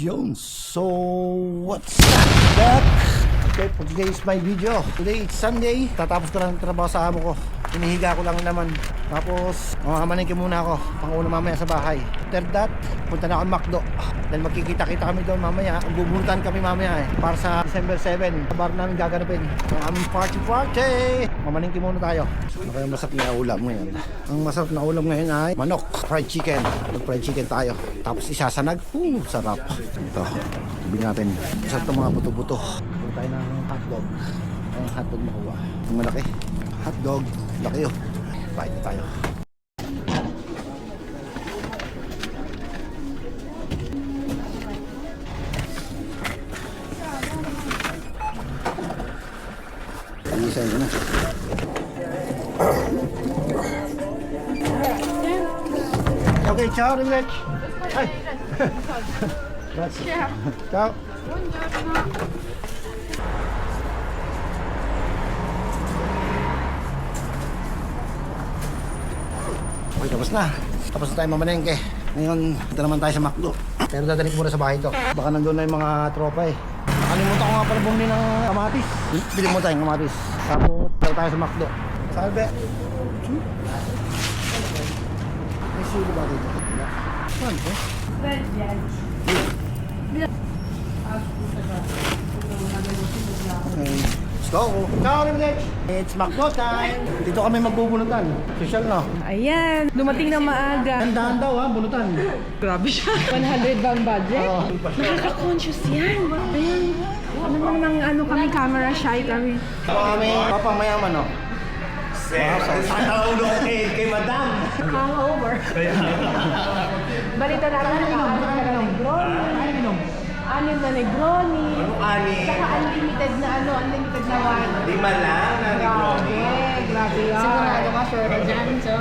Jones. So what's up? Back. Okay, for today's my video. Today it's Sunday. Tatapos ko lang ng trabaho sa amo ko. Hinihiga ko lang naman. Tapos mamamalingki muna ako. Pang-una mamaya sa bahay. After that, punta na ako ng McDo. Dahil magkikita-kita kami doon mamaya. Bubulutan kami mamaya para sa December 7. Bar namin gaganapin ang aming party. Mamalingki muna tayo. Ano kayong masarap na ulam ngayon? Ang masarap na ulam ngayon ay manok, fried chicken. Fried chicken tayo. Tapos isasanag. Sarap. Ito, sabihin natin. Masarap itong mga buto-buto. Punta tayo ng hotdog. Ang hotdog makuha. Ang malaki. Hotdog. Laki yun. Bite na tayo. Isa yun na. Okay, ciao, Rich. Ay. Grazie. Ciao. Okay, tapos na. Tapos na tayo mamalengke. Ngayon, dito naman tayo sa McDo. Pero dadalik muna sa bahay ito. Baka nandun na yung mga tropa eh. Nakalimutan ko nga pala bumili ng kamatis. Bili mo tayong kamatis. Tapos, dito tayo sa McDo. Salve. May sili ba dito? Saan po? Okay. Let's go. Ciao, Limnich. It's McDo time. Dito kami magbubunutan. Social na. Ayan, dumating na maaga. Handaan daw ha, bunutan. Grabe siya. 100 bang budget? Oo. Nakaka-conscious yan. Ayan. Ano mo namang kami, camera shy kami. Kami, papang mayaman no? Sana ulo kay madam. Hangover. Balita namin na anim ka na Negroni. Anim na Negroni. Anong anim? Saka unlimited na unlimited na wine. 5 lang na Negroni. Grabe yan. Sigurado ka sure ka dyan, so.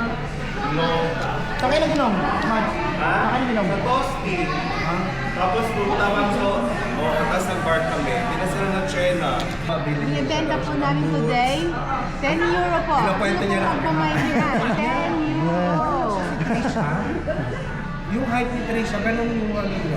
No. Sakay na ginom. Mad. Ha? Sakay na ginom. Sa toasty. Tapos pumunta kami sa... Oo, tapos nag-bar kami. Hindi na sila na-chena. Binibenta po namin today, 10 euro po. Pinakwenta niya lang. Ano po maintindihan? 10 euro. Yung height ni Trisha, ganun yung ano niya.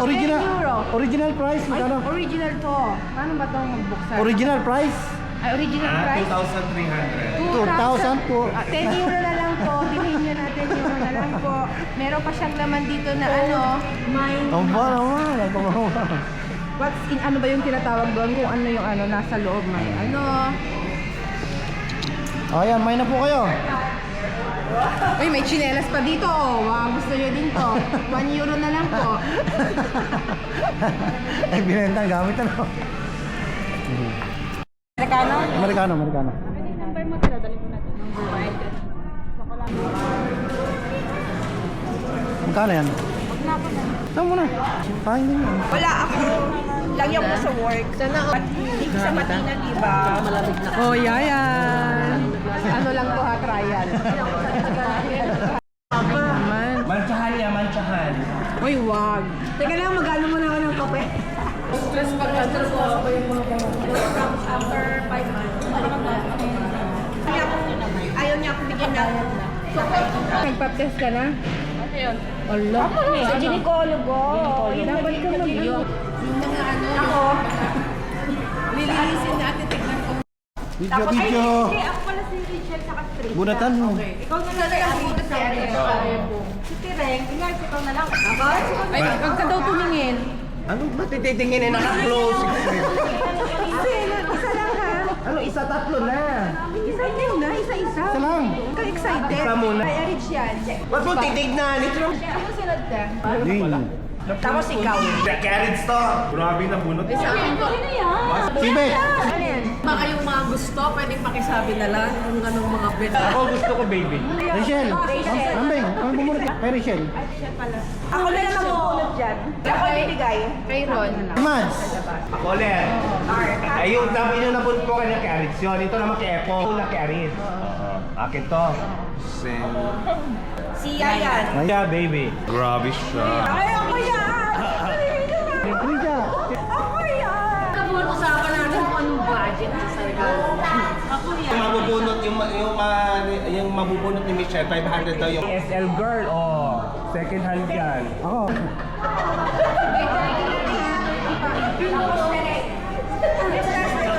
Original. 10 euro. Original price Ay, magkano? original to. Paano ba itong magbuksan? Original price? Ay, original price? 2,300. 2,000 po. 10 euro na lang po. Bilhin nyo na 10 euro na lang po. Meron pa siyang laman dito na mine. Ang ba naman? Ang pamawa. What's in, ano ba yung tinatawag doon? Kung ano yung nasa loob may Ayan, may na po kayo. Uy, may chinelas pa dito. Wow, gusto nyo din to. 1 euro na lang po. Ay, binenta ang gamit ano. Amerikano? Amerikano. Number mo tira, dali ko natin. Magkano yan? Saan mo na? Pahin din yan. Wala ako. Lagi ako sa work. Sana hindi sa Matina, diba? Malamig na. Oh, yayan. Ano lang to ha, trial. Manchahan niya, manchahan. Uy, wag. Teka lang, mag-ano muna ako ng kape. Stress pag-stress ko ako yung mga after 5 months. Ayaw niya ako bigyan na. Nagpa-test ka na? Ano yun? Allah. Sa ginekologo. Dapat ka mag-iyo. Ako. Lililisin natin, tignan ko. Video. Ako pala si Richard sa Castro. Bunatan mo. Ikaw na lang ang bunot sa akin. Si Tireng, ikaw na lang. Ako? Ay, wag ka daw tumingin. Ano ba tititingin na naka-close? Isa lang ha. Ano, isa tatlo na. Isa na, isa-isa. Isa lang. Ka-excited. Isa muna. Ay, Rich yan. Ba't mo titignan? Ito lang. Ano sunod ka? Din. Tapos ikaw. Carrots to. Grabe na bunot. Sa akin ko. Ano yan? Sibe. Ano yan? Baka yung mga gusto, pwedeng pakisabi na lang kung anong mga bet. Ako gusto ko baby. Rachel. Ambeng. Ang bumunod. Kay Rachel. Ako na lang magbunot dyan. Ako bibigay. Kay Ron. Mads. Ako ulit. Ay, yung dami nyo nabunot ko kanya carrots yun. Ito naman kay Epo. Ito na carrots. Akin to. Si Yayan. Maya baby. Grabe siya. Ay, ako yan! Rija. Ako yan! Usapan natin kung anong budget sa sarili. Ako yan. Yung mabubunot, yung mabubunot ni Michelle, 500 daw yung SL girl, oh. Second hand yan. Ako.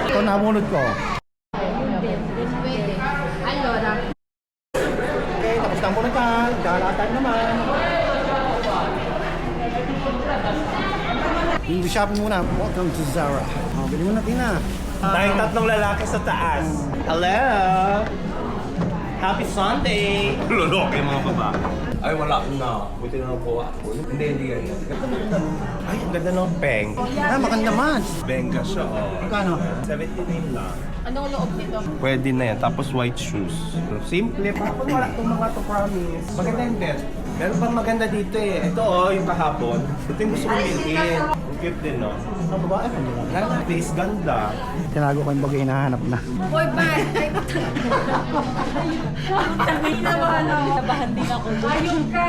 Ito nabunod ko. Pwede. Allora. Okay, tapos na muna ka. Galatag naman. Yung shopping muna. Welcome to Zara. Oh, bili mo na, Tina. Tayong tatlong lalaki sa taas. Hello! Happy Sunday! Loloke mga baba. Ay, wala na. Buti na po ako. Hindi yan. Ay, ang ganda ng peng. Ah, maganda man. Benga siya, oh. Magkano? 79 lang. Anong loob nito? Pwede na yan. Tapos white shoes. Simple. Parang wala itong mga to promise. Maganda yung bed. Meron pang maganda dito eh. Ito oh, yung kahapon. Ito yung gusto kong bilhin. Ang cute din, no? Ang babae pa nila. Ganda, face ganda. Tinago ko yung bagay hinahanap na. Boy, bad! Nabahan din ako. Ayun ka!